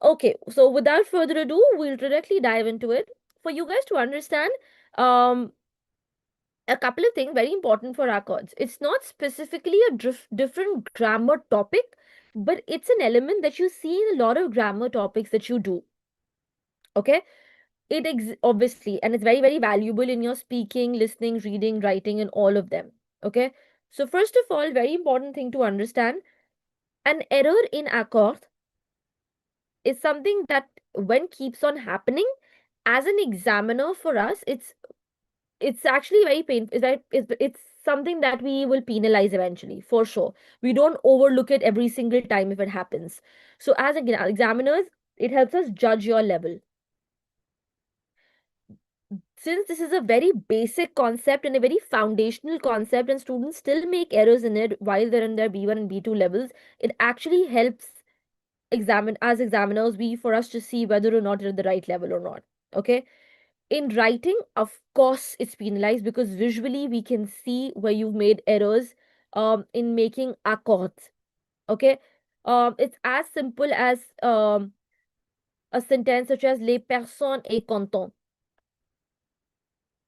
Okay, so without further ado, we'll directly dive into it. For you guys to understand, um, a couple of things very important for our codes. It's not specifically a different grammar topic, but it's an element that you see in a lot of grammar topics that you do. Okay, obviously, and it's very, very valuable in your speaking, listening, reading, writing, and all of them. Okay, so first of all, very important thing to understand, an error in accord is something that when keeps on happening, as an examiner for us, it's actually very painful. It's something that we will penalize eventually, for sure. We don't overlook it every single time if it happens. So as examiners, it helps us judge your level. Since this is a very basic concept and a very foundational concept, and students still make errors in it while they're in their B1 and B2 levels, it actually helps examiners we for us to see whether or not you're at the right level or not. Okay. In writing, of course, it's penalized because visually we can see where you've made errors in making accords. Okay. It's as simple as a sentence such as les personnes est content.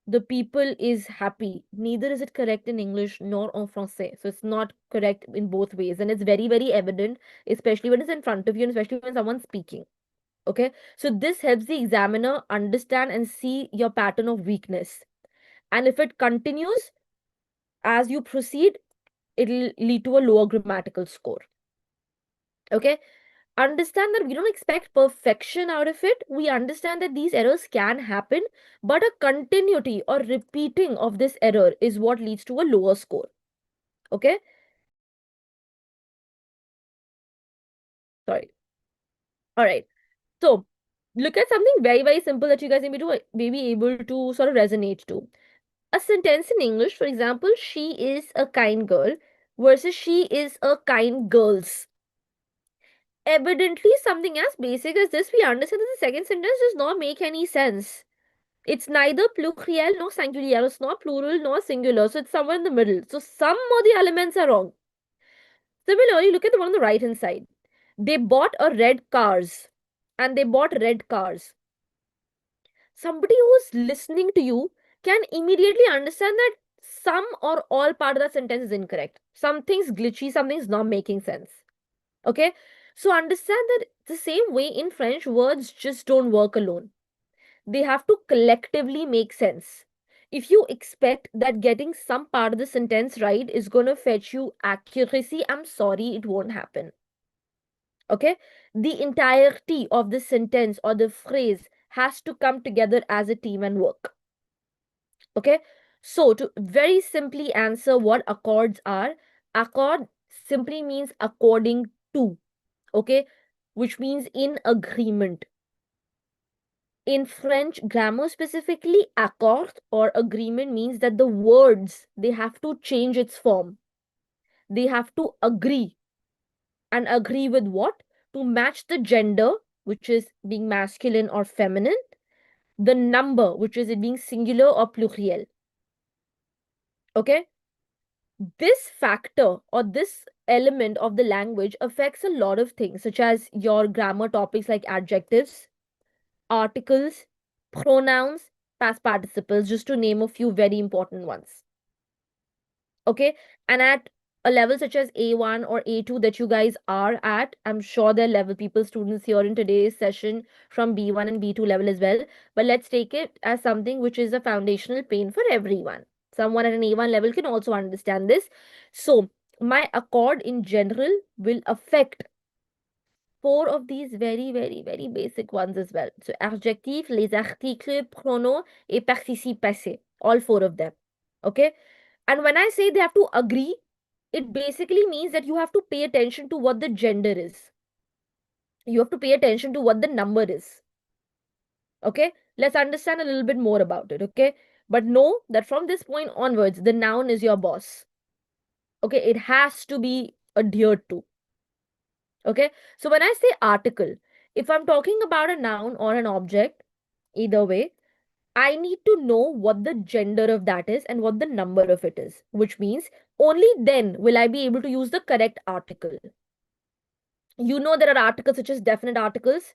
The people is happy. Neither is it correct in English nor en français. So it's not correct in both ways. And it's very, very evident, especially when it's in front of you and especially when someone's speaking. Okay. So this helps the examiner understand and see your pattern of weakness. And if it continues as you proceed, it'll lead to a lower grammatical score. Okay. Understand that we don't expect perfection out of it. We understand that these errors can happen, but a continuity or repeating of this error is what leads to a lower score. Okay. Sorry. All right. So look at something very, very simple that you guys may be able to sort of resonate to. A sentence in English, for example, she is a kind girl versus she is a kind girls. Evidently, something as basic as this, we understand that the second sentence does not make any sense. It's neither pluriel nor singular. It's not plural nor singular. So it's somewhere in the middle. So some of the elements are wrong. Similarly, look at the one on the right hand side. They bought a red cars and they bought red cars. Somebody who's listening to you can immediately understand that some or all part of that sentence is incorrect. Something's glitchy, something's not making sense. Okay? So understand that the same way in French, words just don't work alone. They have to collectively make sense. If you expect that getting some part of the sentence right is going to fetch you accuracy, I'm sorry, it won't happen. Okay? The entirety of the sentence or the phrase has to come together as a team and work. Okay? So, to very simply answer what accords are, accord simply means according to, okay? Which means in agreement. In French grammar specifically, accord or agreement means that the words, they have to change its form. They have to agree. And agree with what? To match the gender, which is being masculine or feminine, the number, which is it being singular or pluriel. Okay? This factor or this element of the language affects a lot of things, such as your grammar topics like adjectives, articles, pronouns, past participles, just to name a few very important ones. Okay. And at a level such as A1 or A2 that you guys are at, I'm sure there are level people, students here in today's session from B1 and B2 level as well. But let's take it as something which is a foundational pain for everyone. Someone at an A1 level can also understand this. So my accord in general will affect four of these very, very, very basic ones as well. So adjectif, les articles, pronoms, et participe passé. All four of them. Okay. And when I say they have to agree, it basically means that you have to pay attention to what the gender is. You have to pay attention to what the number is. Okay. Let's understand a little bit more about it. Okay. But know that from this point onwards, the noun is your boss. Okay. It has to be adhered to. Okay. So when I say article, if I'm talking about a noun or an object, either way, I need to know what the gender of that is and what the number of it is, which means only then will I be able to use the correct article. You know there are articles such as definite articles,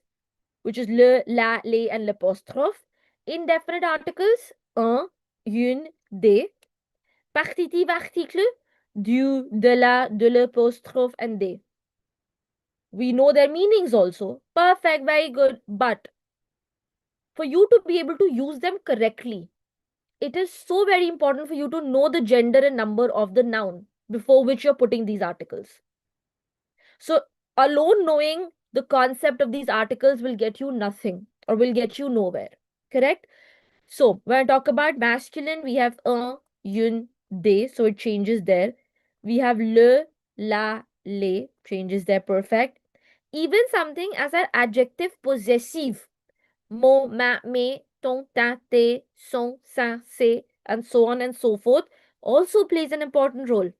which is le, la, les, and l'apostrophe. Indefinite articles, un, une, des. Partitive article, du, de la, de l'apostrophe, and des. We know their meanings also. Perfect, very good. But for you to be able to use them correctly, it is so very important for you to know the gender and number of the noun before which you're putting these articles. So, alone knowing the concept of these articles will get you nothing or will get you nowhere. Correct? So, when I talk about masculine, we have un, une, des, so it changes there. We have le, la, les, changes there, perfect. Even something as an adjective possessive, mon, ma, me, ton, ta, te, son, sa, se, and so on and so forth, also plays an important role.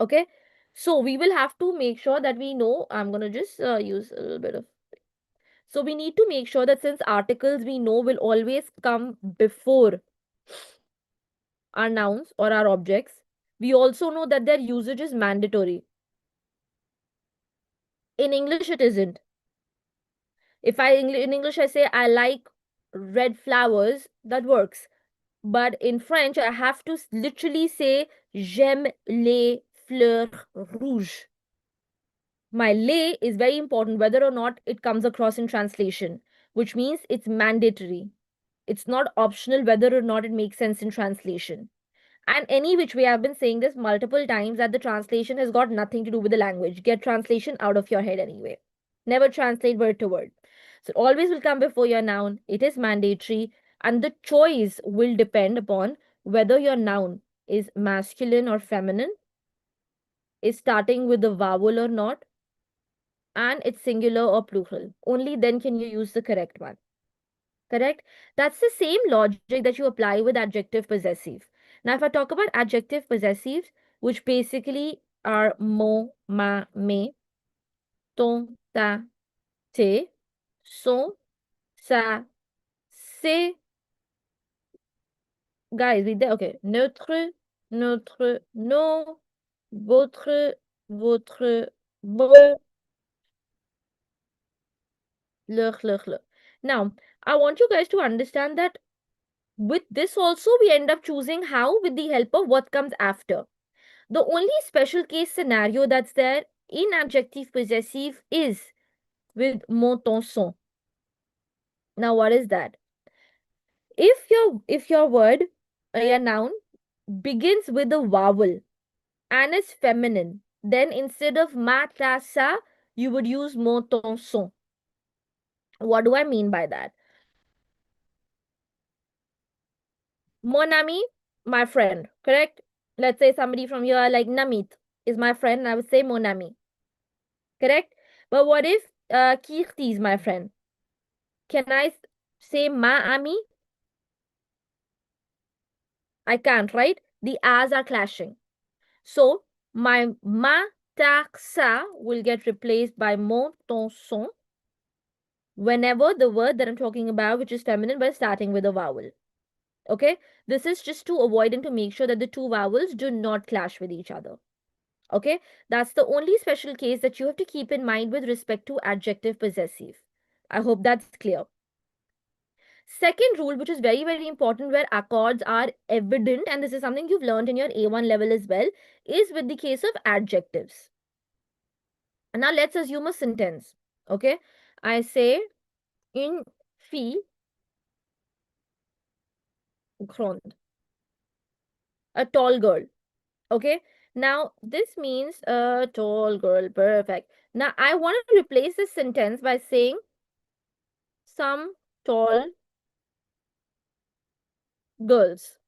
Okay, so we will have to make sure that we know. I'm going to just use a little bit of. So we need to make sure that since articles we know will always come before our nouns or our objects, we also know that their usage is mandatory. In English, it isn't. If in English I say I like red flowers, that works. But in French, I have to literally say j'aime les fleurs rouges. My lay is very important whether or not it comes across in translation, which means it's mandatory. It's not optional whether or not it makes sense in translation. And any which way, I've been saying this multiple times that the translation has got nothing to do with the language. Get translation out of your head anyway. Never translate word to word. So it always will come before your noun. It is mandatory. And the choice will depend upon whether your noun is masculine or feminine, is starting with a vowel or not, and it's singular or plural. Only then can you use the correct one. Correct? That's the same logic that you apply with adjective possessive. Now, if I talk about adjective possessives, which basically are mon, ma, me, ton, ta, te, son, sa, se, guys, read there. Okay. Neutre, notre, nos, votre, votre, vos, leur. Now, I want you guys to understand that with this also we end up choosing how with the help of what comes after. The only special case scenario that's there in adjective possessive is with mon, ton, son. Now what is that? If your word, your noun begins with a vowel and is feminine, then instead of ma, ta, sa, you would use mon, ton, son. What do I mean by that? Mon ami, my friend, correct? Let's say somebody from here like Namit is my friend, and I would say mon ami, correct? But what if Kirti is my friend? Can I say ma ami? I can't, right? The as are clashing. So my ma, ta, sa will get replaced by mon, ton, son whenever the word that I'm talking about, which is feminine, but starting with a vowel. Okay? This is just to avoid and to make sure that the two vowels do not clash with each other. Okay, that's the only special case that you have to keep in mind with respect to adjective possessive. I hope that's clear. Second rule, which is very, very important, where accords are evident, and this is something you've learned in your A1 level as well, is with the case of adjectives. And now let's assume a sentence. Okay, I say une fille grande, a tall girl. Okay, now this means a tall girl. Perfect. Now I want to replace this sentence by saying some tall girls.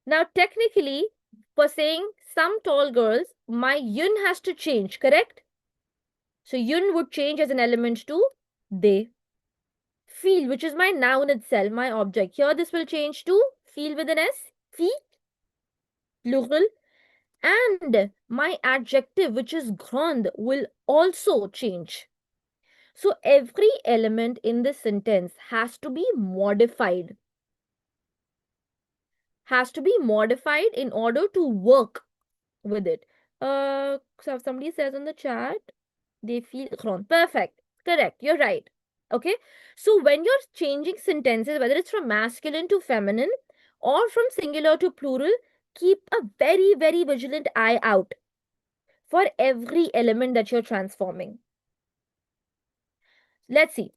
Now, technically, for saying some tall girls, my yun has to change, correct? So, yun would change as an element to they. Feel, which is my noun itself, my object. Here, this will change to feel with an S, fee, plural. And my adjective, which is grande, will also change. So, every element in this sentence has to be modified. Has to be modified in order to work with it. So somebody says in the chat, They feel grand. Perfect. Correct. You're right. Okay. So when you're changing sentences, whether it's from masculine to feminine or from singular to plural, keep a very, very vigilant eye out for every element that you're transforming. Let's see.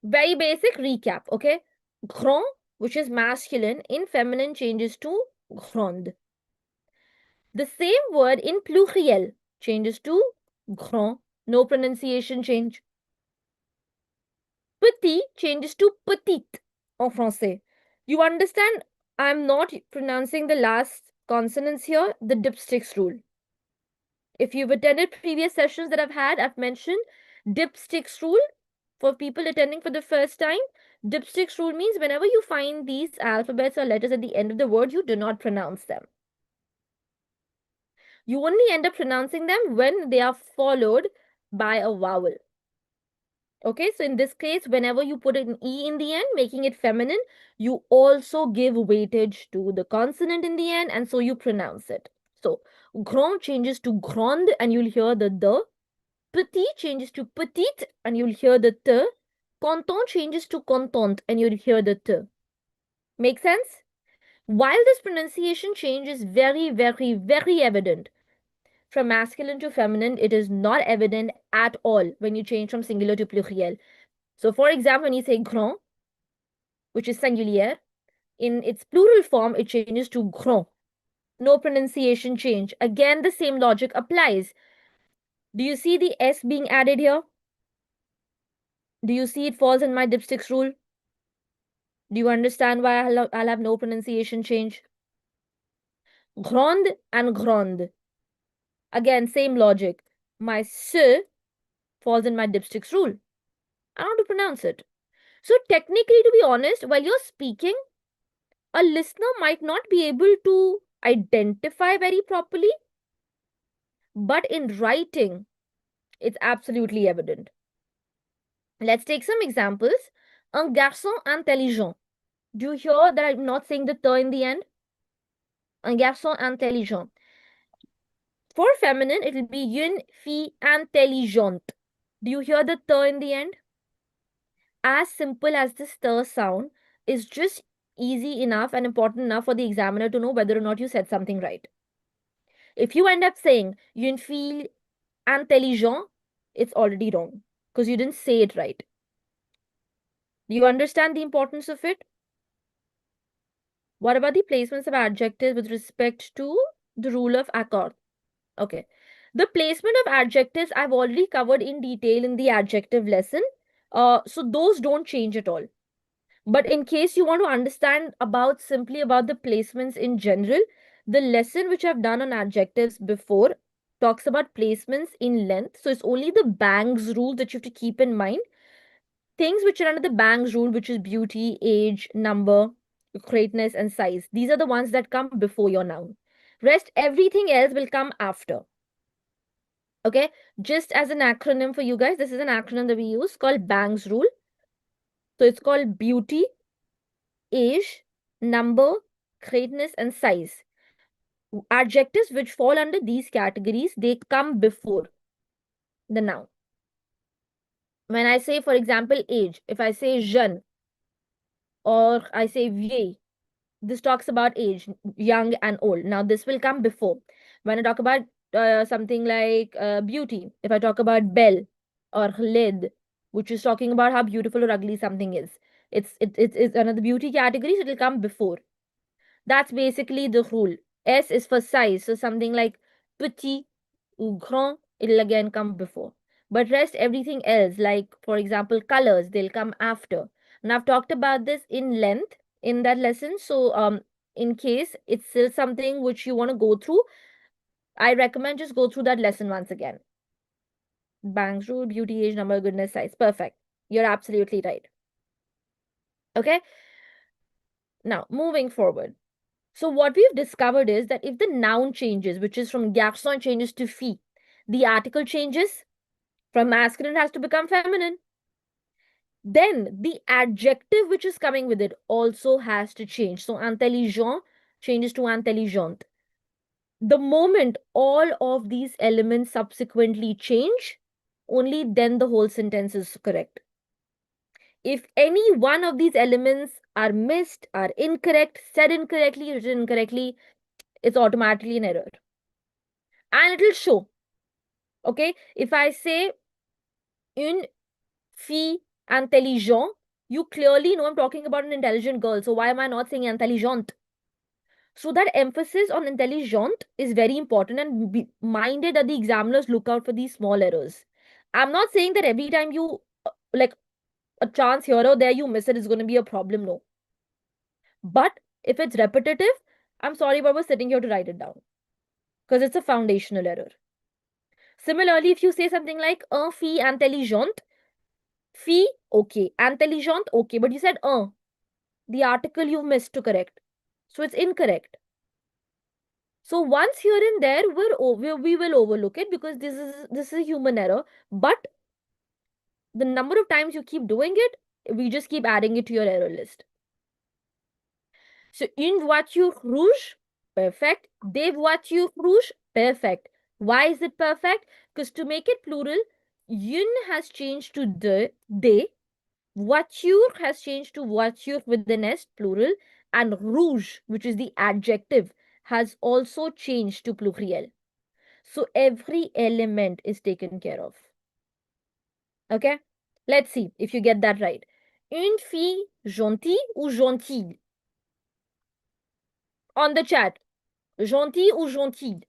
Very basic recap. Okay. Grand, which is masculine, in feminine changes to grande. The same word in pluriel changes to grand. No pronunciation change. Petit changes to petite en français. You understand? I'm not pronouncing the last consonants here, the dipsticks rule. If you've attended previous sessions that I've had, I've mentioned dipsticks rule for people attending for the first time. Dipsticks rule means whenever you find these alphabets or letters at the end of the word, you do not pronounce them. You only end up pronouncing them when they are followed by a vowel. Okay, so in this case, whenever you put an E in the end, making it feminine, you also give weightage to the consonant in the end, and so you pronounce it. So, grand changes to grande, and you'll hear the D. Petit changes to petite, and you'll hear the T. Content changes to contente, and you'll hear the T. Make sense? While this pronunciation change is very, very, very evident, from masculine to feminine, it is not evident at all when you change from singular to pluriel. So, for example, when you say grand, which is singulier, in its plural form, it changes to grand. No pronunciation change. Again, the same logic applies. Do you see the S being added here? Do you see it falls in my dipsticks rule? Do you understand why I'll have no pronunciation change? Grande and grande. Again, same logic. My S falls in my dipsticks rule. I don't want to pronounce it. So technically, to be honest, while you're speaking, a listener might not be able to identify very properly, but in writing, it's absolutely evident. Let's take some examples. Un garçon intelligent. Do you hear that I'm not saying the te in the end? Un garçon intelligent. For feminine, it will be une fille intelligente. Do you hear the te in the end? As simple as this te sound is just easy enough and important enough for the examiner to know whether or not you said something right. If you end up saying une fille intelligent, it's already wrong because you didn't say it right. Do you understand the importance of it? What about the placements of adjectives with respect to the rule of accord? Okay. The placement of adjectives I've already covered in detail in the adjective lesson. So those don't change at all. But in case you want to understand simply about the placements in general, the lesson which I've done on adjectives before talks about placements in length. So it's only the Bangs rule that you have to keep in mind. Things which are under the Bangs rule, which is beauty, age, number, greatness, and size. These are the ones that come before your noun. Rest, everything else will come after. Okay, just as an acronym for you guys, this is an acronym that we use called Bangs rule. So it's called beauty, age, number, greatness, and size. Adjectives which fall under these categories, they come before the noun. When I say, for example, age, if I say jeune or I say vieille, this talks about age, young and old. Now, this will come before. When I talk about something like beauty, if I talk about belle or laide, which is talking about how beautiful or ugly something is, it's another beauty category, so it will come before. That's basically the rule. S is for size, so something like petit ou grand, it'll again come before. But rest everything else, like for example, colors, they'll come after. And I've talked about this in length in that lesson. So in case it's still something which you want to go through, I recommend just go through that lesson once again. Bangs rule, beauty, age, number, goodness, size. Perfect. You're absolutely right. Okay. Now, moving forward. So what we've discovered is that if the noun changes, which is from garçon changes to fille, the article changes from masculine has to become feminine. Then the adjective which is coming with it also has to change. So intelligent changes to intelligente. The moment all of these elements subsequently change, only then the whole sentence is correct. If any one of these elements are missed, are incorrect, said incorrectly, written incorrectly, it's automatically an error. And it'll show. Okay? If I say une fille intelligente, you clearly know I'm talking about an intelligent girl. So why am I not saying intelligente? So that emphasis on intelligent is very important, and be minded that the examiners look out for these small errors. I'm not saying that every time you like a chance here or there you miss it is going to be a problem. No. But if it's repetitive, I'm sorry, but we're sitting here to write it down because it's a foundational error. Similarly, if you say something like un fille intelligente, fille, okay, intelligente, okay, but you said the article you missed to correct. So it's incorrect. So once here and there, we will overlook it because this is a human error. But the number of times you keep doing it, we just keep adding it to your error list. So une voiture rouge, perfect. Des voitures rouges, perfect. Why is it perfect? Because to make it plural, une has changed to des. Voiture has changed to voiture with the s, plural. And rouge, which is the adjective, has also changed to pluriel. So every element is taken care of. Okay? Let's see if you get that right. Une fille gentille ou gentille? On the chat. Gentil ou gentille?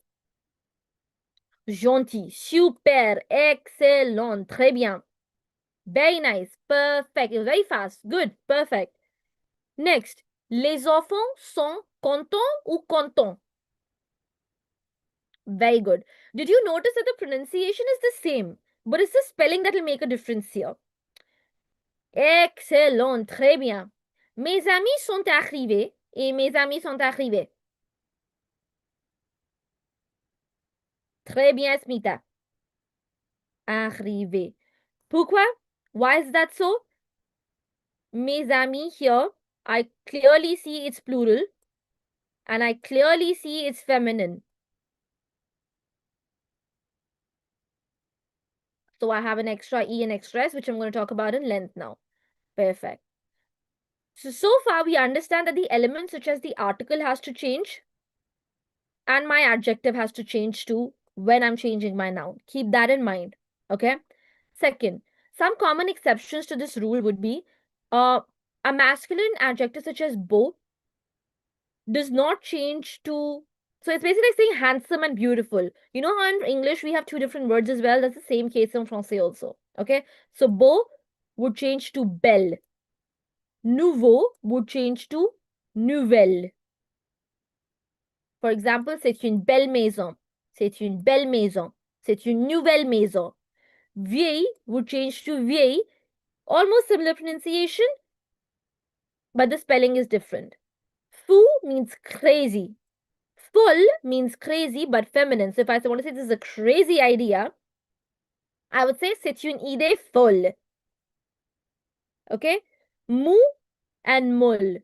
Gentil. Super. Excellent. Très bien. Very nice. Perfect. Very fast. Good. Perfect. Next. Les enfants sont contents ou contents? Very good. Did you notice that the pronunciation is the same, but it's the spelling that will make a difference here? Excellent. Très bien. Mes amis sont arrivés et mes amis sont arrivés. Très bien, Smita. Arrivé. Pourquoi? Why is that so? Mes amis here, I clearly see it's plural and I clearly see it's feminine. So I have an extra E and extra S, which I'm going to talk about in length now. Perfect. So far we understand that the elements such as the article has to change and my adjective has to change too when I'm changing my noun. Keep that in mind. Okay. Second, some common exceptions to this rule would be a masculine adjective such as beau does not change to. So it's basically like saying handsome and beautiful. You know how in English we have two different words as well? That's the same case in Francais also. Okay. So beau would change to belle. Nouveau would change to nouvelle. For example, c'est une belle maison. C'est une belle maison. C'est une nouvelle maison. Vieille would change to vieille. Almost similar pronunciation, but the spelling is different. Fou means crazy. Full means crazy, but feminine. So if I want to say this is a crazy idea, I would say c'est une idée folle. Okay? Mou and molle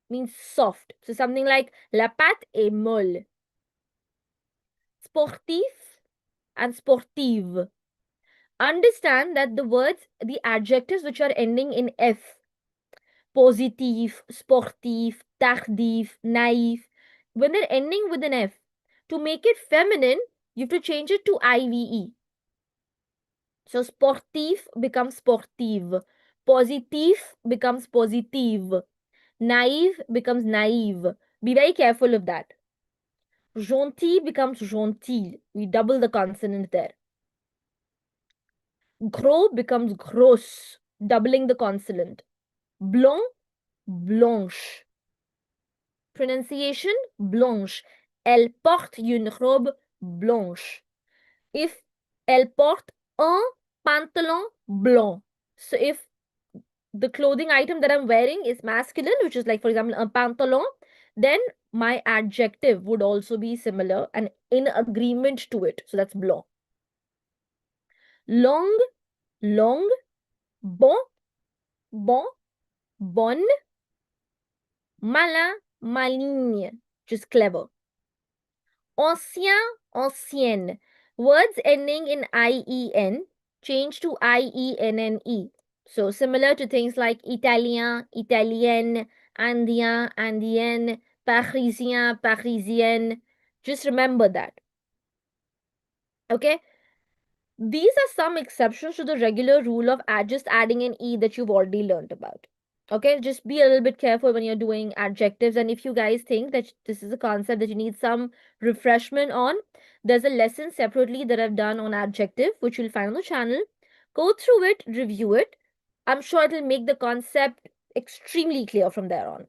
means soft. So something like la pâte est molle. Sportif and sportive. Understand that the words, the adjectives which are ending in F, positif, sportif, tardif, naïf, when they're ending with an F, to make it feminine, you have to change it to IVE. So sportif becomes sportive, positif becomes positive, naive becomes naive. Be very careful of that. Gentil becomes gentil. We double the consonant there. Gros becomes gros, doubling the consonant. Blanc, blanche. Pronunciation, blanche. Elle porte une robe blanche. If elle porte un pantalon blanc. So if the clothing item that I'm wearing is masculine, which is like, for example, un pantalon, then my adjective would also be similar and in agreement to it. So that's blanc. Long, long, bon, bon, bonne, malin, maligne, just clever. Ancien, ancienne. Words ending in IEN change to IENNE. So similar to things like Italien, Italienne, Andien, Andienne, Parisien, Parisienne. Just remember that. Okay? These are some exceptions to the regular rule of just adding an E that you've already learned about. Okay, just be a little bit careful when you're doing adjectives. And if you guys think that this is a concept that you need some refreshment on, there's a lesson separately that I've done on adjective, which you'll find on the channel. Go through it, review it. I'm sure it'll make the concept extremely clear from there on.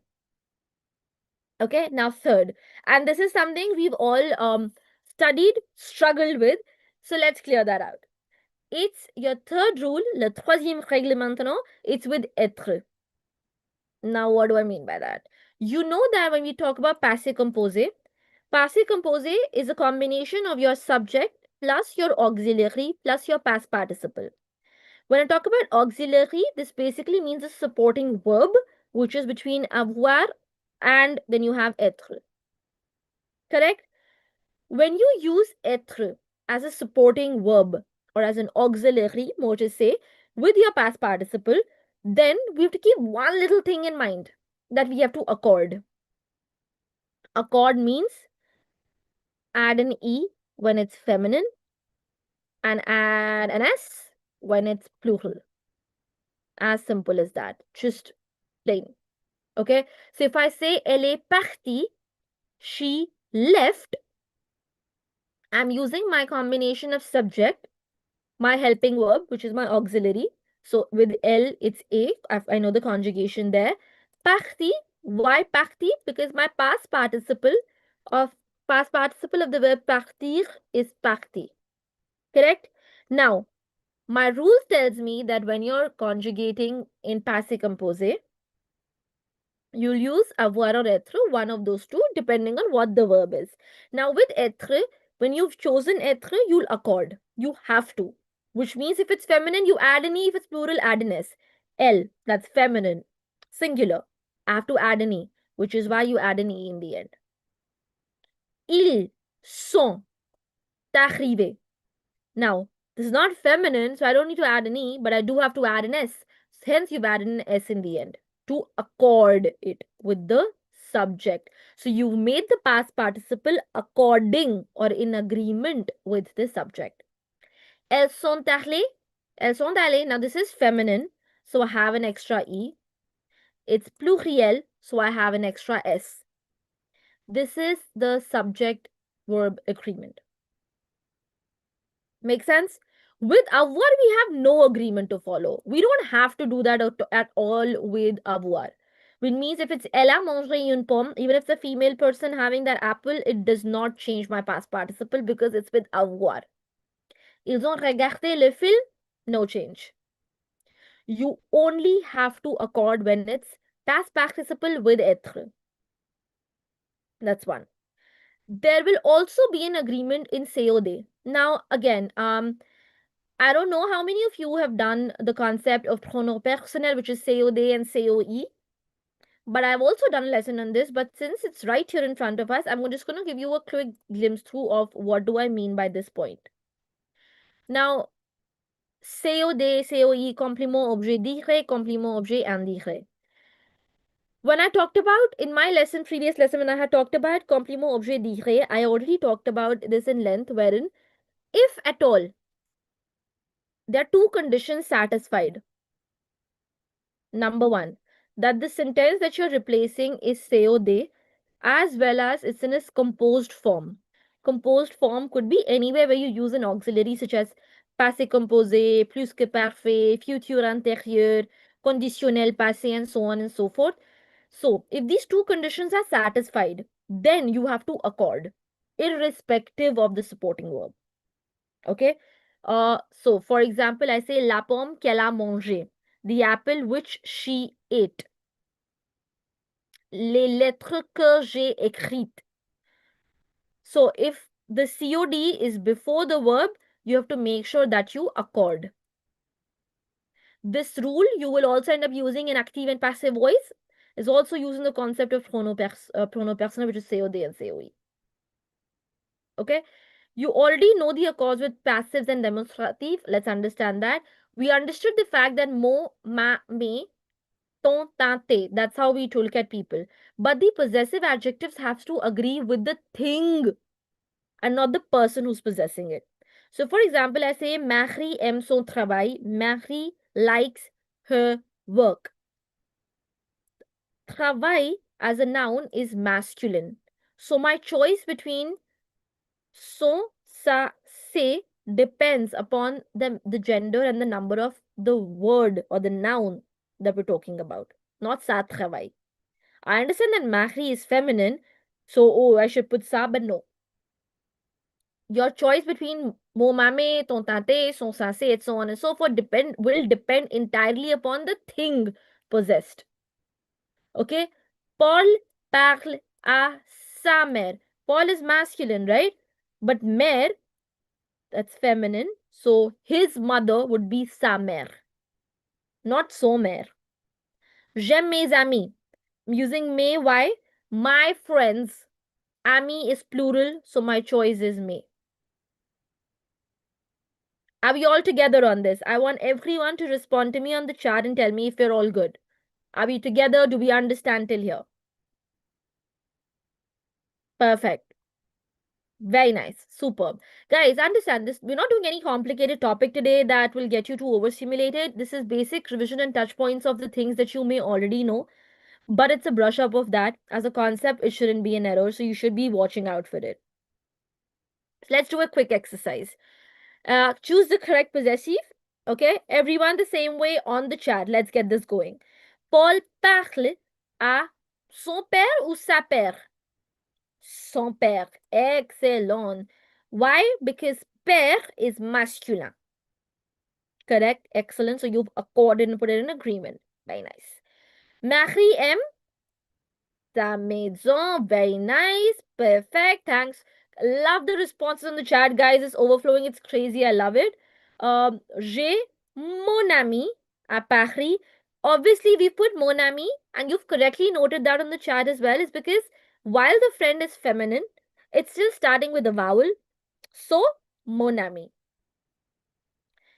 Okay, now third, and this is something we've all studied, struggled with. So let's clear that out. It's your third rule, le troisième règle maintenant, it's with être. Now, what do I mean by that? You know that when we talk about passé composé is a combination of your subject plus your auxiliary plus your past participle. When I talk about auxiliary, this basically means a supporting verb, which is between avoir and then you have être. Correct? When you use être as a supporting verb or as an auxiliary, more to say, with your past participle, then we have to keep one little thing in mind that we have to accord. Accord means add an E when it's feminine and add an S when it's plural. As simple as that. Just plain. Okay? So if I say elle est partie, she left, I'm using my combination of subject, my helping verb, which is my auxiliary. So with L, it's A. I know the conjugation there. Parti. Why parti? Because my of past participle of the verb partir is parti. Correct? Now, my rule tells me that when you're conjugating in passé composé, you'll use avoir or être, one of those two, depending on what the verb is. Now, with être, when you've chosen être, you'll accord. You have to. Which means if it's feminine, you add an E. If it's plural, add an S. L, that's feminine. Singular. I have to add an E, which is why you add an E in the end. Ils sont arrivés. Now, this is not feminine, so I don't need to add an E, but I do have to add an S. Hence, you've added an S in the end to accord it with the subject. So you've made the past participle according or in agreement with the subject. Elles sont allées. Elles sont allées. Now this is feminine, so I have an extra E. It's pluriel, so I have an extra S. This is the subject verb agreement. Make sense? With avoir, we have no agreement to follow. We don't have to do that at all with avoir. Which means if it's elle a mangé une pomme, even if it's a female person having that apple, it does not change my past participle because it's with avoir. Ils ont regardé le film, no change. You only have to accord when it's past participle with être. That's one. There will also be an agreement in COD. Now, again, I don't know how many of you have done the concept of pronom personnel, which is COD and COE. But I've also done a lesson on this. But since it's right here in front of us, I'm just going to give you a quick glimpse through of what do I mean by this point. Now, COD, COE, complément objet direct, complément objet indirect. When I talked about in my lesson, previous lesson, when I had talked about complément objet direct, I already talked about this in length, wherein if at all there are two conditions satisfied. Number one, that the sentence that you're replacing is COD as well as it's in its composed form. Composed form could be anywhere where you use an auxiliary such as passé composé, plus que parfait, futur antérieur, conditionnel passé, and so on and so forth. So, if these two conditions are satisfied, then you have to accord, irrespective of the supporting verb. Okay? So, for example, I say la pomme qu'elle a mangée, the apple which she ate. Les lettres que j'ai écrites. So, if the COD is before the verb, you have to make sure that you accord. This rule you will also end up using in active and passive voice, is also using the concept of pronopersonal, which is COD and COE. Okay? You already know the accords with passives and demonstrative. Let's understand that. We understood the fact that mo, ma, me, ton, ta, te. That's how we look at people. But the possessive adjectives have to agree with the thing and not the person who's possessing it. So, for example, I say Marie aime son travail. Marie likes her work. Travail as a noun is masculine. So, my choice between son, sa, se depends upon the gender and the number of the word or the noun that we're talking about, not sa travail. I understand that Marie is feminine, so oh, I should put sa, but no. Your choice between mon mame, ton tante, son sensé, and so on and so forth will depend entirely upon the thing possessed. Okay? Paul parle à sa mère. Paul is masculine, right? But mère, that's feminine. So his mother would be sa mère, not son mère. J'aime mes amis. I'm using mes, why? My friends. Ami is plural, so my choice is me. Are we all together on this? I want everyone to respond to me on the chat and tell me if we're all good. Are we together? Do we understand till here? Perfect. Very nice. Superb. Guys, understand this. We're not doing any complicated topic today that will get you too overstimulated. This is basic revision and touch points of the things that you may already know. But it's a brush up of that. As a concept, it shouldn't be an error. So you should be watching out for it. So let's do a quick exercise. Choose the correct possessive. Okay, everyone the same way on the chat. Let's get this going. Paul parle à son père ou sa père? Son père. Excellent. Why? Because père is masculine. Correct. Excellent. So you've accorded and put it in agreement. Very nice. Marie aime sa maison. Very nice. Perfect. Thanks. Love the responses in the chat, guys. It's overflowing. It's crazy. I love it. J'ai mon ami à Paris. Obviously, we put mon ami, and you've correctly noted that on the chat as well, is because while the friend is feminine, it's still starting with a vowel. So, mon ami.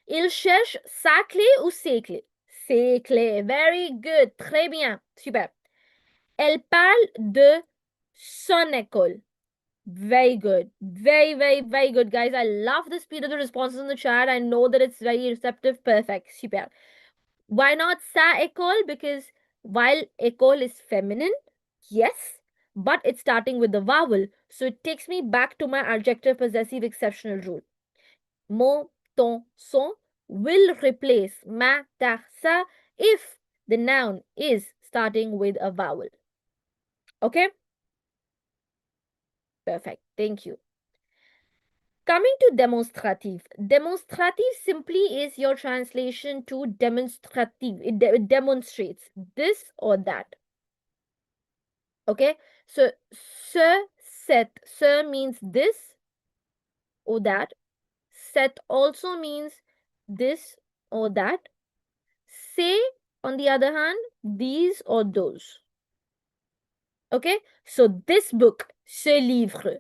Il cherche sa clé ou ses clés? Ses clés. Very good. Très bien. Super. Elle parle de son école. Very good. Very, very, very good, guys. I love the speed of the responses in the chat. I know that it's very receptive. Perfect. Super. Why not sa école? Because while école is feminine, yes, but it's starting with the vowel. So it takes me back to my adjective possessive exceptional rule. Mon, ton, son will replace ma, ta, sa if the noun is starting with a vowel. Okay? Perfect. Thank you. Coming to demonstrative. Demonstrative simply is your translation to demonstrative. It demonstrates this or that. Okay? So, ce, cet. Ce means this or that. Set also means this or that. Say, on the other hand, these or those. Okay? So, this book, ce livre.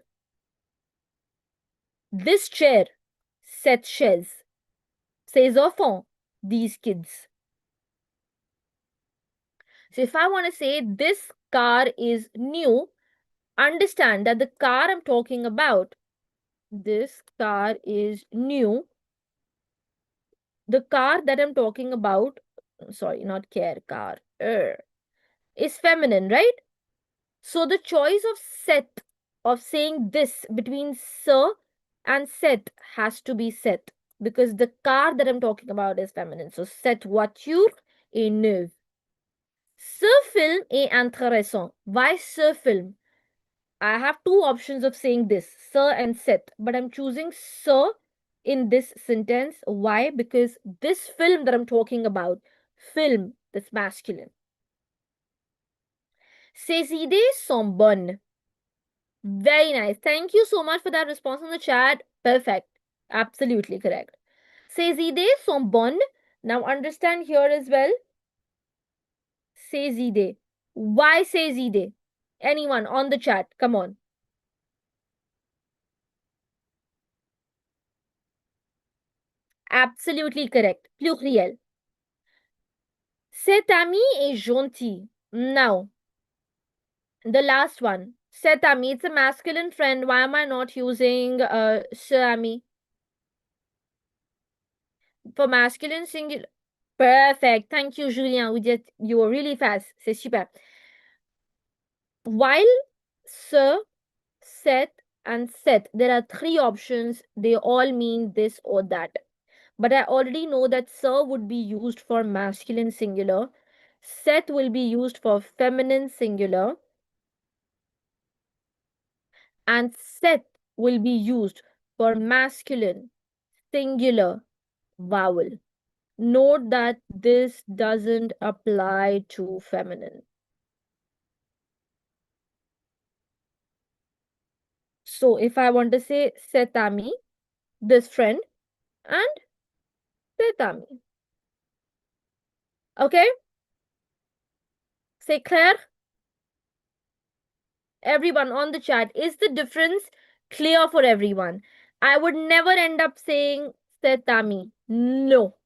This chair, cette chaise. Ces enfants, these kids. So if I want to say this car is new, understand that the car I'm talking about, this car is new. The car that I'm talking about, sorry, not care, car, is feminine, right? So the choice of set, of saying this between sir and set has to be set because the car that I'm talking about is feminine. So cette voiture est neuve. Ce film est intéressant. Why ce film? I have two options of saying this, sir and set, but I'm choosing sir in this sentence. Why? Because this film that I'm talking about, film, that's masculine. Ces idées sont bonnes. Very nice. Thank you so much for that response in the chat. Perfect. Absolutely correct. Ces idées sont bonnes. Now understand here as well. Ces idées. Why ces idées? Anyone on the chat? Come on. Absolutely correct. Pluriel. Cet ami est gentil. Now, the last one. Cet ami, it's a masculine friend. Why am I not using ce ami for masculine singular? Perfect. Thank you, Julien. You were really fast. C'est super. While ce, set, and set, there are three options. They all mean this or that. But I already know that sir would be used for masculine singular. Set will be used for feminine singular. And set will be used for masculine singular vowel. Note that this doesn't apply to feminine. So if I want to say Setami, this friend, and Setami. Okay? C'est clair? Everyone on the chat, is the difference clear for everyone? I would never end up saying Setami. No.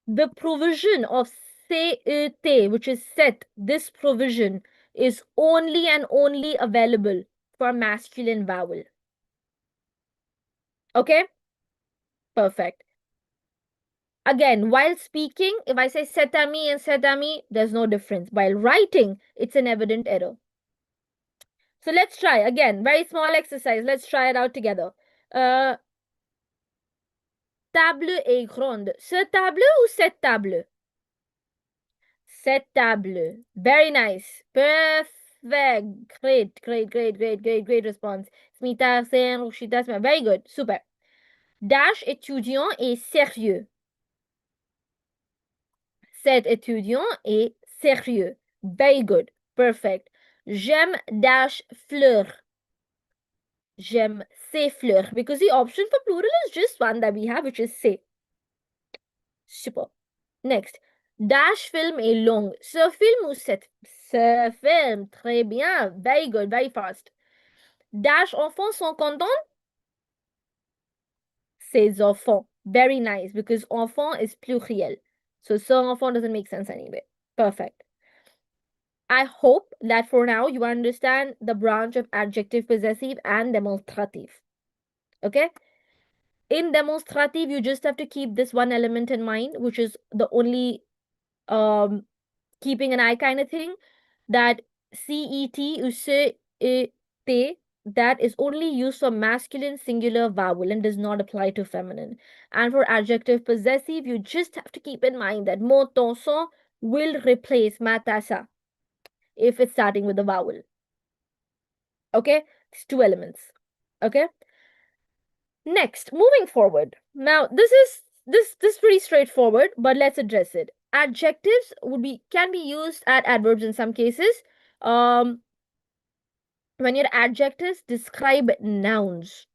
The provision of set, which is set, this provision is only and only available for masculine vowel. Okay? Perfect. Again, while speaking, if I say setami and setami, there's no difference. While writing, it's an evident error. So let's try again. Very small exercise. Let's try it out together. Table est grande. Ce table ou cette table? Cette table. Very nice. Perfect. Great response. Smita, Sen, Rushita, very good. Super. Dash étudiant est sérieux. Cet étudiant est sérieux. Very good. Perfect. J'aime dash fleurs. J'aime ces fleurs. Because the option for plural is just one that we have, which is ces. Super. Next. Dash film est long. Ce film ou cette? Ce film. Très bien. Very good. Very fast. Dash enfants sont contents? Ces enfants. Very nice. Because enfant is pluriel. So ce enfant doesn't make sense anyway. Perfect. I hope that for now you understand the branch of adjective, possessive, and demonstrative. Okay? In demonstrative, you just have to keep this one element in mind, which is the only keeping an eye kind of thing, that CET, use, te, that is only used for masculine singular vowel and does not apply to feminine. And for adjective possessive, you just have to keep in mind that mon ton son will replace ma tassa if it's starting with a vowel. Okay, it's two elements. Okay, next, moving forward. Now this pretty straightforward, but let's address it. Adjectives can be used at adverbs in some cases. When your adjectives describe nouns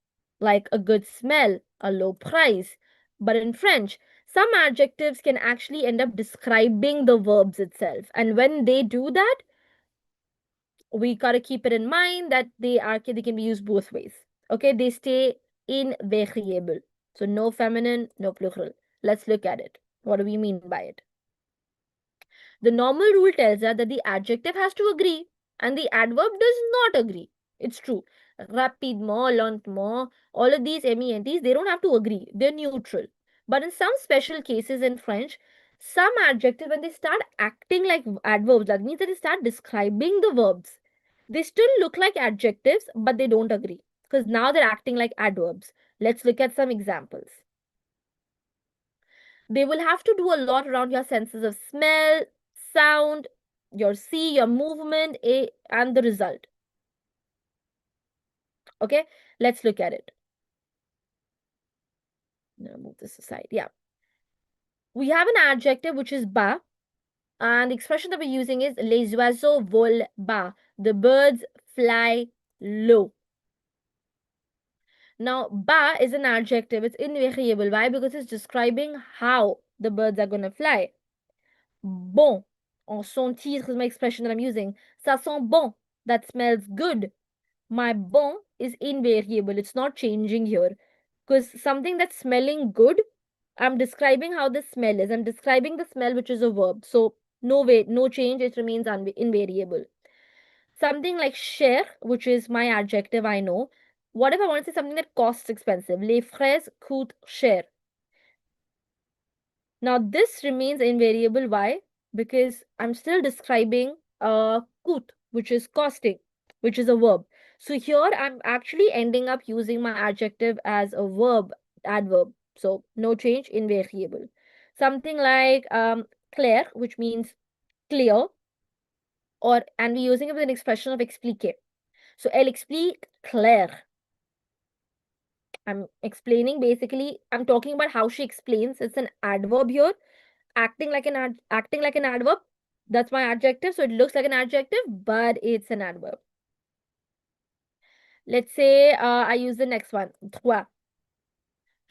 like a good smell, a low price. But in French, some adjectives can actually end up describing the verbs itself. And when they do that, we gotta keep it in mind that they can be used both ways. Okay, they stay invariable. So no feminine, no plural. Let's look at it. What do we mean by it? The normal rule tells us that the adjective has to agree and the adverb does not agree. It's true. Rapidement, lentement, all of these MENTs, they don't have to agree. They're neutral. But in some special cases in French, some adjectives, when they start acting like adverbs, that means that they start describing the verbs. They still look like adjectives, but they don't agree because now they're acting like adverbs. Let's look at some examples. They will have to do a lot around your senses of smell, sound, your see, your movement, and the result. Okay, let's look at it. Now move this aside. Yeah. We have an adjective which is bas, and the expression that we're using is les oiseaux volent bas. The birds fly low. Now, bas is an adjective. It's invariable. Why? Because it's describing how the birds are going to fly. Bon, en sentir is my expression that I'm using. Ça sent bon. That smells good. My bon is invariable. It's not changing here. Because something that's smelling good, I'm describing how the smell is. I'm describing the smell, which is a verb. So no way, no change. It remains invariable. Something like cher, which is my adjective, I know. What if I want to say something that costs expensive? Les fraises coûtent cher. Now this remains invariable. Why? Because I'm still describing coût, which is costing, which is a verb. So here I'm actually ending up using my adjective as a verb, adverb. So no change, invariable. Something like clair, which means clear, and we're using it with an expression of expliquer. So elle explique clair. I'm explaining, basically, I'm talking about how she explains. It's an adverb here, acting like an adverb. That's my adjective, so it looks like an adjective, but it's an adverb. Let's say I use the next one, toi.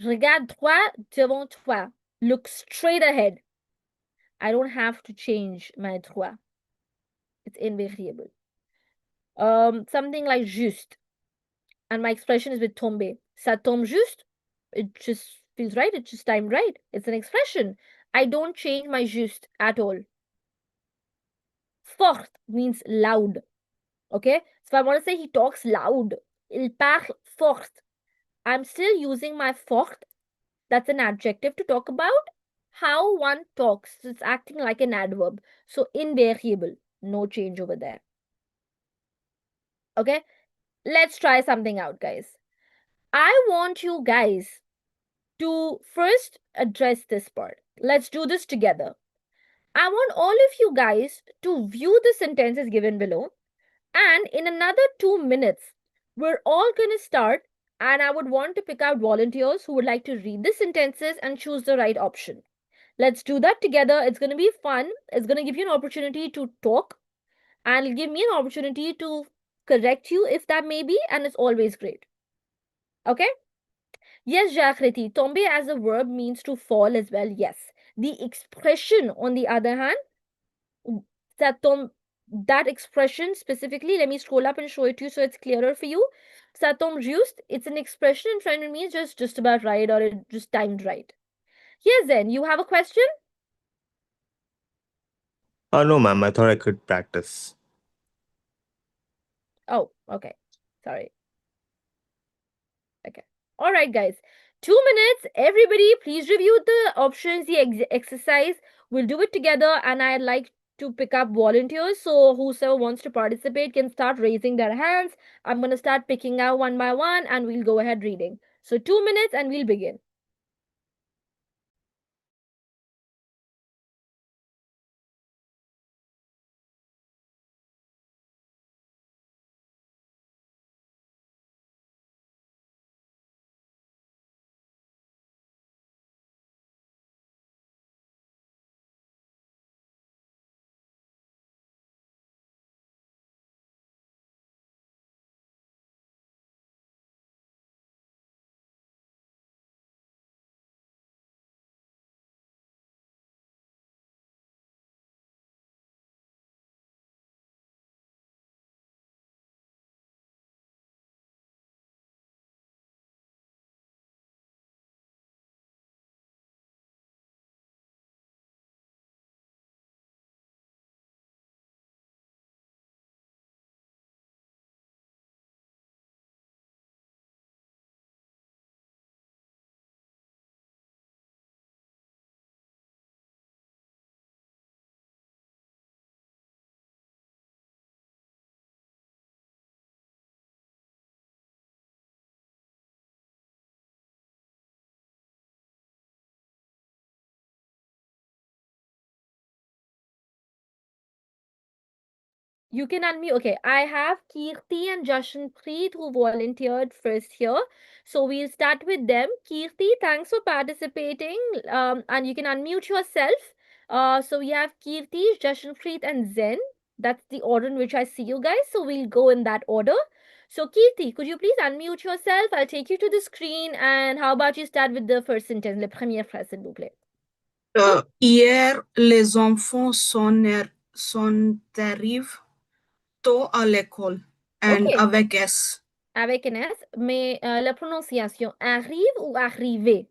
Regarde droit devant toi. Look straight ahead. I don't have to change my toi. It's invariable. Something like juste, and my expression is with tomber. Ça tombe juste. It just feels right. It's just timed right. It's an expression. I don't change my juste at all. Fort means loud. Okay? So I want to say he talks loud. Il parle fort. I'm still using my fort. That's an adjective to talk about how one talks. So it's acting like an adverb. So invariable. No change over there. Okay? Let's try something out, guys. I want you guys to first address this part. Let's do this together. I want all of you guys to view the sentences given below. And in another 2 minutes, we're all going to start. And I would want to pick out volunteers who would like to read the sentences and choose the right option. Let's do that together. It's going to be fun. It's going to give you an opportunity to talk and it'll give me an opportunity to correct you if that may be. And it's always great. Okay? Yes, Jakriti. Tomber as a verb means to fall as well. Yes. The expression, on the other hand, that that expression specifically, let me scroll up and show it to you so it's clearer for you. Ça tombe juste, it's an expression in French, it means just about right, or it just timed right. Yes, then you have a question? No, ma'am. I thought I could practice. Oh, okay. Sorry. Okay. All right, guys. 2 minutes. Everybody, please review the options, the exercise. We'll do it together, and I'd like to pick up volunteers. So whoever wants to participate can start raising their hands. I'm going to start picking out one by one, and we'll go ahead reading. So 2 minutes, and we'll begin. You can unmute. Okay, I have Kirti and Jashanpreet who volunteered first here. So we'll start with them. Kirti, thanks for participating. And you can unmute yourself. So we have Kirti, Jashanpreet, and Zen. That's the order in which I see you guys. So we'll go in that order. So Kirti, could you please unmute yourself? I'll take you to the screen. And how about you start with the first sentence, la première phrase, s'il vous plaît. Hier, les enfants sont arrivés tôt à l'école and Okay. avec S. avec un S, mais la prononciation arrive ou arriver?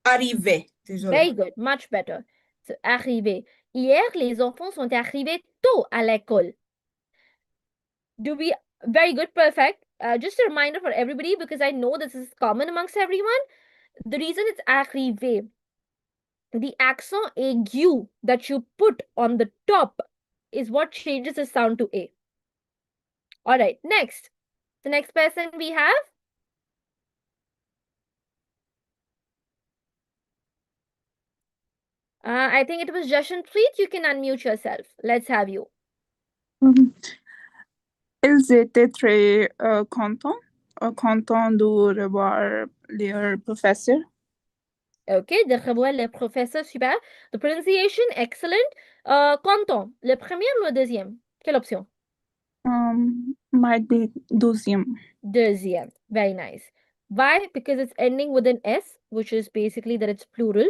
Arrivé. Désolé. Very good, much better. So, arriver. Hier, les enfants sont arrivés tôt à l'école. Very good, perfect. Just a reminder for everybody, because I know this is common amongst everyone. The reason it's arrivé, the accent aigu that you put on the top is what changes the sound to A. All right, next. The next person we have. I think it was Jashanpreet. You can unmute yourself. Let's have you. Ils étaient très contents de revoir leur professeur. Okay, de revoir le professeur, super. The pronunciation, excellent. Content, le premier ou le deuxième? Quelle option? Might be deuxième. Deuxième, very nice. Why? Because it's ending with an S, which is basically that it's plural.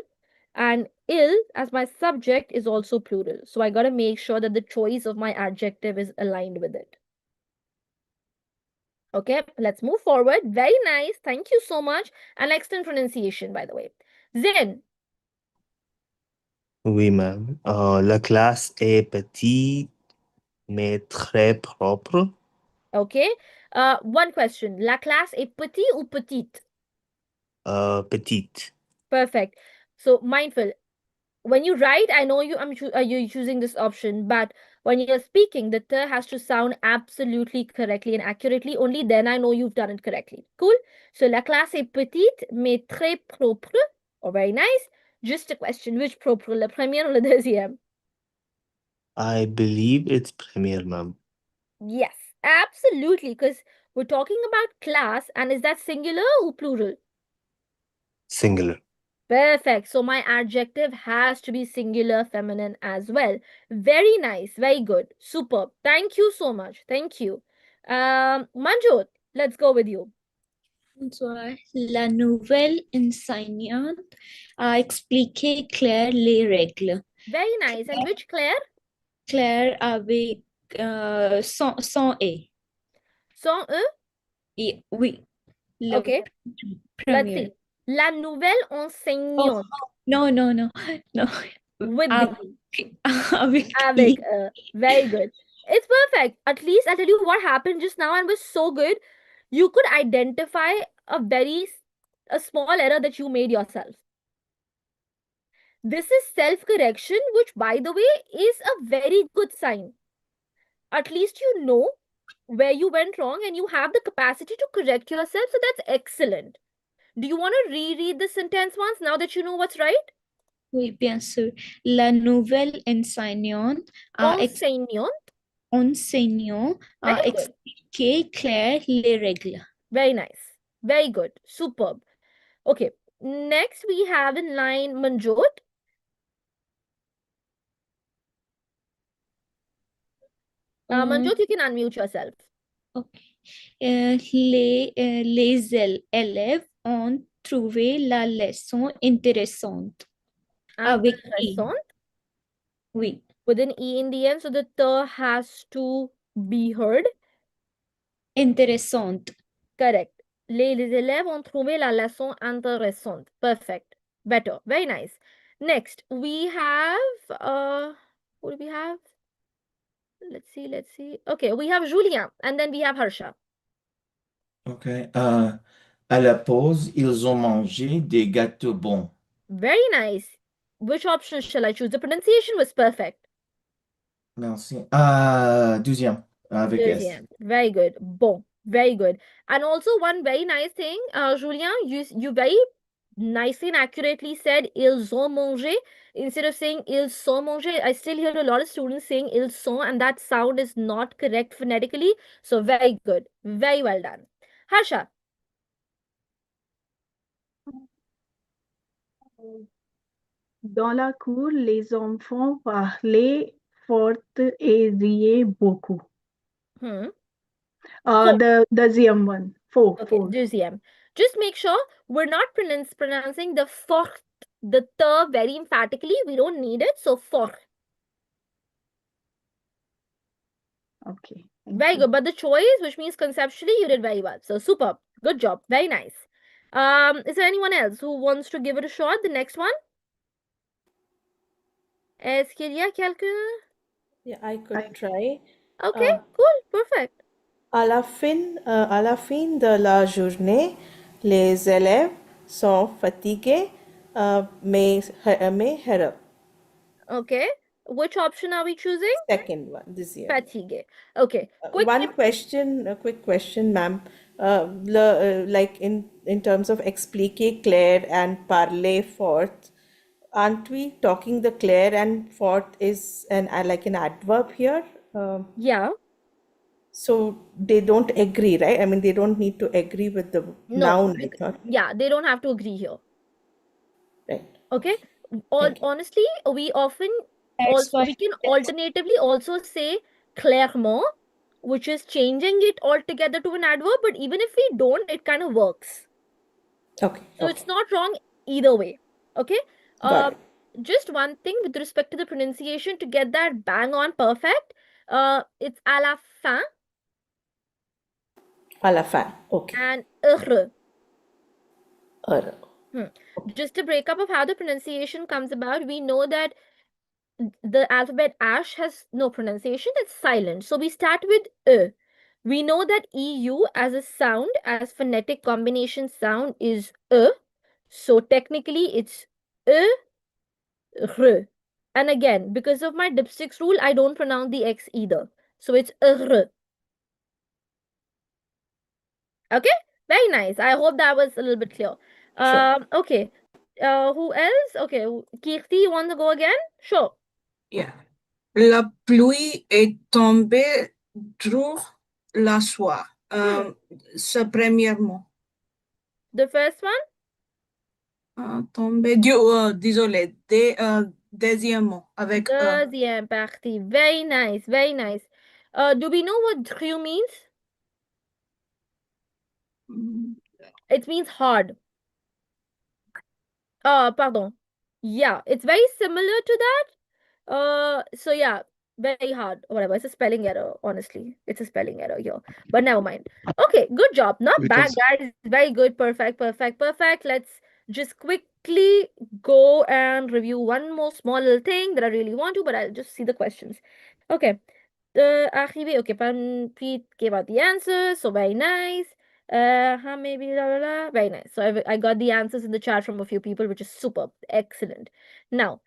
And il, as my subject, is also plural. So I gotta make sure that the choice of my adjective is aligned with it. Okay, let's move forward. Very nice. Thank you so much. An excellent pronunciation, by the way. Zen. Oui, ma'am. La classe est petite, mais très propre. Okay. One question. La classe est petit ou petite? Petite. Perfect. So mindful. When you write, I know you're choosing this option, but when you're speaking, the t has to sound absolutely correctly and accurately. Only then I know you've done it correctly. Cool. So la classe est petite, mais très propre. Oh, very nice. Just a question. Which propre? Le premier ou le deuxième? I believe it's premier, ma'am. Yes, absolutely. Because we're talking about class, and is that singular or plural? Singular. Perfect. So my adjective has to be singular feminine as well. Very nice. Very good. Superb. Thank you so much. Thank you. Manjot, let's go with you. Bonsoir. La nouvelle enseignante a expliqué Claire les règles. Very nice. And which Claire? Claire avec son E. Sans E? Oui, le Okay. Let's premier. see. La nouvelle enseignante. No. With Avec, the avec avec E. very good. It's perfect. At least I'll tell you what happened just now and was so good. You could identify a small error that you made yourself. This is self-correction, which, by the way, is a very good sign. At least you know where you went wrong and you have the capacity to correct yourself. So that's excellent. Do you want to reread the sentence once now that you know what's right? Oui, bien sûr. La nouvelle enseignante a Enseignant. Very good. expliqué Claire les règles. Very nice. Very good. Superb. Okay. Next, we have in line Manjot. Manjot, you can unmute yourself. Okay. Les élèves ont trouvé la leçon intéressante. Avec I. Intéressant. Oui. With an E in the end, so the T has to be heard. Intéressante. Correct. Les élèves ont trouvé la leçon intéressante. Perfect. Better. Very nice. Next, we have, who do we have? Let's see. Okay, we have Julien, and then we have Harsha. Ok. À la pause, ils ont mangé des gâteaux bons. Very nice. Which option shall I choose? The pronunciation was perfect. Merci. Deuxième, avec S. Deuxième. Very good. Bon. Very good. And also one very nice thing, Julien, you very nicely and accurately said ils ont mangé instead of saying ils sont mangé. I still hear a lot of students saying ils sont, and that sound is not correct phonetically. So very good. Very well done. Harsha. Dans la cour, les enfants parlaient fort et riaient beaucoup. The deuxième one. Four. Deuxième. Just make sure we're not pronouncing the fort, the t very emphatically. We don't need it. So fort. Okay. Thank Very you. good. But the choice, which means conceptually, you did very well. So superb. Good job. Very nice. Is there anyone else who wants to give it a shot? The next one? Est-ce qu'il y a quelqu'un? Yeah, I could I- try. Okay, Uh, cool. Perfect. à la fin de la journée, les élèves sont fatigués, mais heureux. Okay. Which option are we choosing? Second one, this year. Fatigue. Okay. Quick One tip. question, a quick question, ma'am. Like in terms of expliquer clair and parler fort, aren't we talking the clair and fort is like an adverb here? Yeah. So they don't agree, right? I mean, they don't need to agree with the No. noun, I thought. Yeah, they don't have to agree here. Right. Okay. Thank you. Honestly, we often That's also why we can alternatively also say clairement, which is changing it altogether to an adverb, but even if we don't, it kind of works. Okay. So Okay. it's not wrong either way. Okay. Got it. Just one thing with respect to the pronunciation to get that bang on perfect. It's à la fin À la fin. Okay. and heureux. Heureux. Just a breakup of how the pronunciation comes about. We know that the alphabet ash has no pronunciation, it's silent. So we start with E. We know that EU as a sound, as phonetic combination sound is E. So technically it's E, R. And again, because of my dipsticks rule, I don't pronounce the X either. So it's R. Okay, very nice. I hope that was a little bit clear. Sure. Okay. Who else? Okay, Kirti, you want to go again? Sure. Yeah. La pluie est tombée dur la soir. Ce premièrement. The first one? Tombé, désolé, deuxièmement, avec Deuxième partie. Very nice, very nice. Do we know what dru means? It means hard. Pardon. Yeah, it's very similar to that. So yeah, very hard. Whatever. It's a spelling error, honestly. It's a spelling error here. But never mind. Okay, good job. Not We bad, can- guys. Very good. Perfect, perfect, perfect. Let's just quickly go and review one more small little thing that I really want to, but I'll just see the questions. Okay. Arrivé, okay, Panpreet gave out the answers, so very nice. Maybe blah, blah, blah. Very nice. So I got the answers in the chat from a few people, which is super excellent. Now,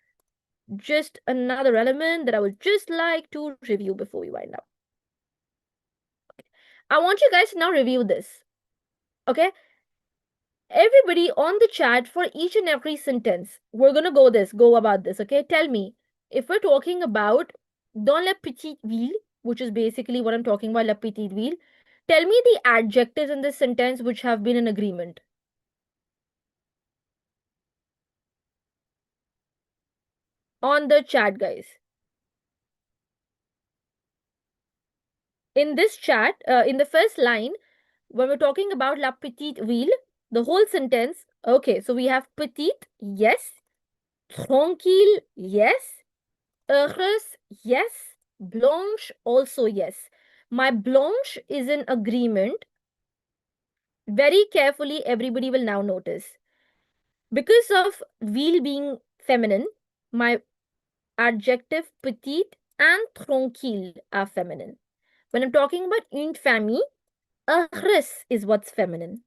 just another element that I would just like to review before we wind up. Okay. I want you guys to now review this. Okay? Everybody on the chat for each and every sentence, we're gonna go about this, okay? Tell me, if we're talking about dans la petite ville, which is basically what I'm talking about, la petite ville, tell me the adjectives in this sentence which have been in agreement. On the chat, guys. In this chat, in the first line, when we're talking about la petite ville, the whole sentence, okay, so we have petite, yes. Tranquille, yes. Heureuse, yes. Blanche, also yes. My Blanche is in agreement. Very carefully, everybody will now notice. Because of ville being feminine, my adjective petite and tranquille are feminine. When I'm talking about une famille, heureuse is what's feminine.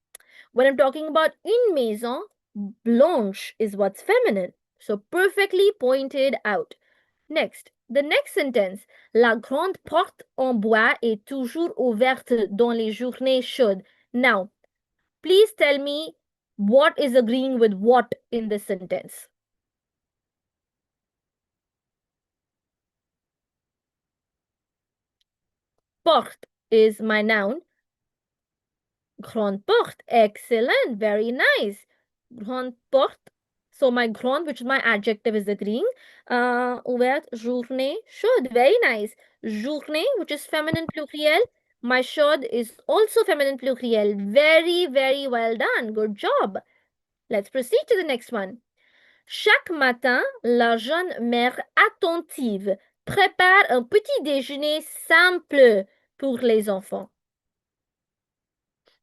When I'm talking about une maison, blanche is what's feminine. So perfectly pointed out. Next, the next sentence. La grande porte en bois est toujours ouverte dans les journées chaudes. Now, please tell me what is agreeing with what in this sentence. Porte is my noun. Grande porte. Excellent. Very nice. Grande porte. So my grande, which is my adjective, is agreeing. Ouverte, journée, chaude. Very nice. Journée, which is feminine pluriel. My chaude is also feminine pluriel. Very, very well done. Good job. Let's proceed to the next one. Chaque matin, la jeune mère attentive prépare un petit déjeuner simple pour les enfants.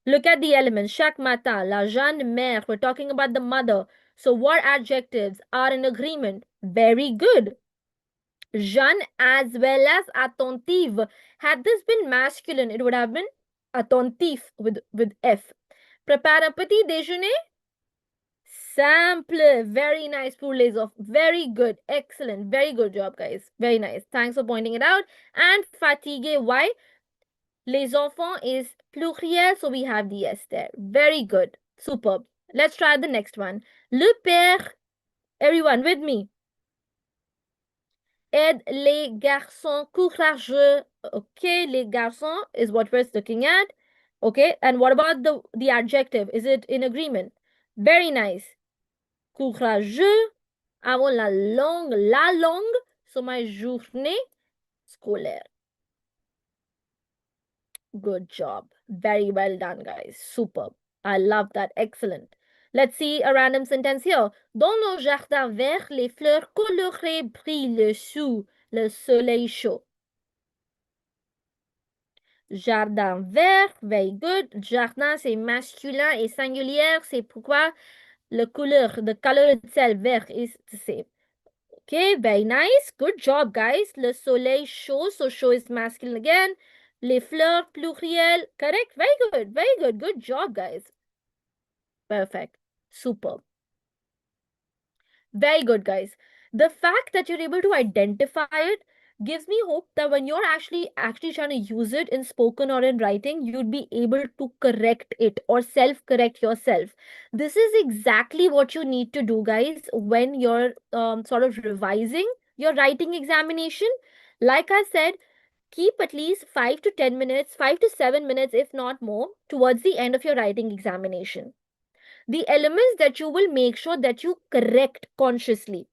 Look at the elements. Chaque matin, la jeune mère. We're talking about the mother. So what adjectives are in agreement? Very good. Jeune as well as attentive. Had this been masculine, it would have been attentif with F. Prépare un petit déjeuner? Simple. Very nice pour les enfants. Very good. Excellent. Very good job, guys. Very nice. Thanks for pointing it out. And fatigué, why? Les enfants is pluriel, so we have the S there. Very good. Superb. Let's try the next one. Le père. Everyone with me. Aide les garçons courageux. Okay, les garçons is what we're looking at. Okay, and what about the adjective? Is it in agreement? Very nice. Courageux. Avant la langue, so my journée scolaire. Good job. Very well done, guys. Superb. I love that. Excellent. Let's see a random sentence here. Dans nos jardins verts, les fleurs colorées brillent sous le soleil chaud. Jardin vert, very good. Jardin, c'est masculin et singulière. C'est pourquoi the color itself, vert, is the same. Okay, very nice. Good job, guys. Le soleil chaud, so chaud is masculine again. Les fleurs, pluriel. Correct. Very good. Very good. Good job, guys. Perfect. Superb. Very good, guys. The fact that you're able to identify it gives me hope that when you're actually trying to use it in spoken or in writing, you'd be able to correct it or self-correct yourself. This is exactly what you need to do, guys, when you're sort of revising your writing examination. Like I said, keep at least 5 to 10 minutes, 5 to 7 minutes, if not more, towards the end of your writing examination. The elements that you will make sure that you correct consciously: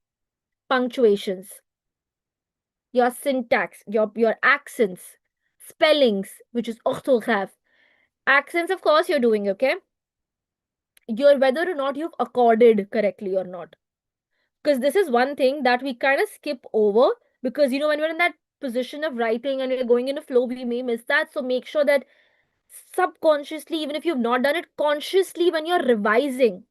punctuations, your syntax, your accents, spellings, which is orthograph. Accents, of course, you're doing, okay? Whether or not you've accorded correctly or not. Because this is one thing that we kind of skip over, because, when we're in that position of writing and we're going in a flow, we may miss that. So make sure that subconsciously, even if you've not done it consciously, when you're revising,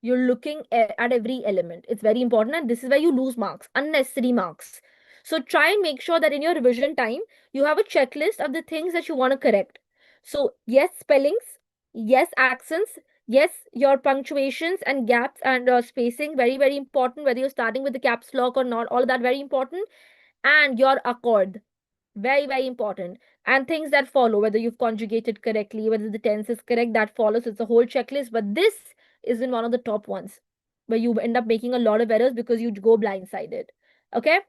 you're looking at every element. It's very important, and this is where you lose marks, unnecessary marks. So try and make sure that in your revision time, you have a checklist of the things that you want to correct. So yes, spellings, yes, accents, yes, your punctuations and gaps and spacing, very, very important, whether you're starting with the caps lock or not, all of that very important. And your accord, very, very important. And things that follow, whether you've conjugated correctly, whether the tense is correct, that follows. It's a whole checklist, but this is in one of the top ones where you end up making a lot of errors because you go blindsided. Okay,